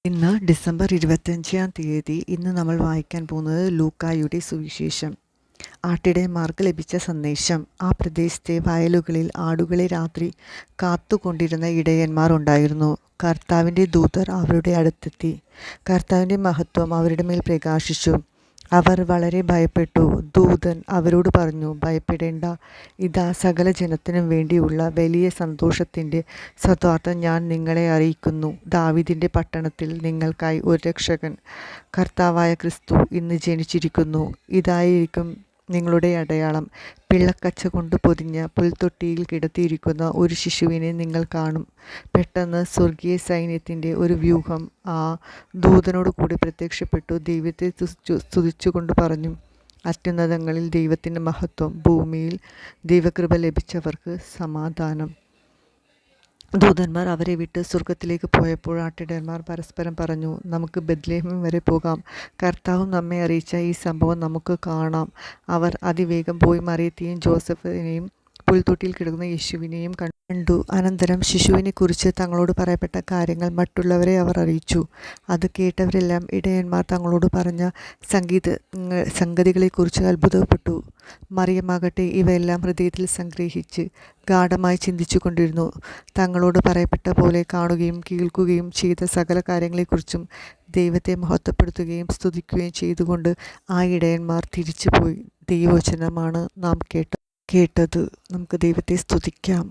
ഇന്ന് ഡിസംബർ 25 ഇന്ന് നമ്മൾ വായിക്കാൻ പോകുന്നത് ലൂക്കായുടെ സുവിശേഷം. ആട്ടിടയന്മാർക്ക് ലഭിച്ച സന്ദേശം. ആ പ്രദേശത്തെ വയലുകളിൽ ആടുകളെ രാത്രി കാത്തുകൊണ്ടിരുന്ന ഇടയന്മാർ ഉണ്ടായിരുന്നു. കർത്താവിൻ്റെ ദൂതർ അവരുടെ അടുത്തെത്തി. കർത്താവിൻ്റെ മഹത്വം അവരുടെ മേൽ പ്രകാശിച്ചു. അവർ വളരെ ഭയപ്പെട്ടു. ദൂതൻ അവരോട് പറഞ്ഞു, ഭയപ്പെടേണ്ട. ഇതാ, സകല ജനത്തിനും വേണ്ടിയുള്ള വലിയ സന്തോഷത്തിൻ്റെ സദ്വാർത്ത ഞാൻ നിങ്ങളെ അറിയിക്കുന്നു. ദാവീദിൻ്റെ പട്ടണത്തിൽ നിങ്ങൾക്കായി ഒരു രക്ഷകൻ, കർത്താവായ ക്രിസ്തു, ഇന്ന് ജനിച്ചിരിക്കുന്നു. ഇതായിരിക്കും നിങ്ങളുടെ അടയാളം. പിള്ളക്കച്ച കൊണ്ട് പൊതിഞ്ഞ പുൽത്തൊട്ടിയിൽ കിടത്തിയിരിക്കുന്ന ഒരു ശിശുവിനെ നിങ്ങൾ കാണും. പെട്ടെന്ന് സ്വർഗീയ സൈന്യത്തിൻ്റെ ഒരു വ്യൂഹം ആ ദൂതനോട് കൂടി പ്രത്യക്ഷപ്പെട്ടു. ദൈവത്തെ സ്തുതിച്ചുകൊണ്ട് പറഞ്ഞു, അത്യുന്നതങ്ങളിൽ ദൈവത്തിൻ്റെ മഹത്വം, ഭൂമിയിൽ ദൈവകൃപ ലഭിച്ചവർക്ക് സമാധാനം. ദൂതന്മാർ അവരെ വിട്ട് സ്വർഗത്തിലേക്ക് പോയപ്പോൾ ആട്ടിടയന്മാർ പരസ്പരം പറഞ്ഞു, നമുക്ക് ബെത്ലഹേം വരെ പോകാം. കർത്താവ് നമ്മെ അറിയിച്ച ഈ സംഭവം നമുക്ക് കാണാം. അവർ അതിവേഗം പോയി മറിയത്തെയും ജോസഫിനെയും പുൽത്തൊട്ടിയിൽ കിടക്കുന്ന യേശുവിനെയും കണ്ടു. അനന്തരം ശിശുവിനെക്കുറിച്ച് തങ്ങളോട് പറയപ്പെട്ട കാര്യങ്ങൾ മറ്റുള്ളവരെ അവർ അറിയിച്ചു. അത് കേട്ടവരെല്ലാം ഇടയന്മാർ തങ്ങളോട് പറഞ്ഞ സംഗതികളെക്കുറിച്ച് അത്ഭുതപ്പെട്ടു. മറിയമാകട്ടെ ഇവയെല്ലാം ഹൃദയത്തിൽ സംഗ്രഹിച്ച് ഗാഢമായി ചിന്തിച്ചു കൊണ്ടിരുന്നു. തങ്ങളോട് പറയപ്പെട്ട പോലെ കാണുകയും കേൾക്കുകയും ചെയ്ത സകല കാര്യങ്ങളെക്കുറിച്ചും ദൈവത്തെ മഹത്വപ്പെടുത്തുകയും സ്തുതിക്കുകയും ചെയ്തുകൊണ്ട് ആ ഇടയന്മാർ തിരിച്ചുപോയി. ദൈവവചനമാണ് നാം കേട്ടത്. നമുക്ക് ദൈവത്തെ സ്തുതിക്കാം.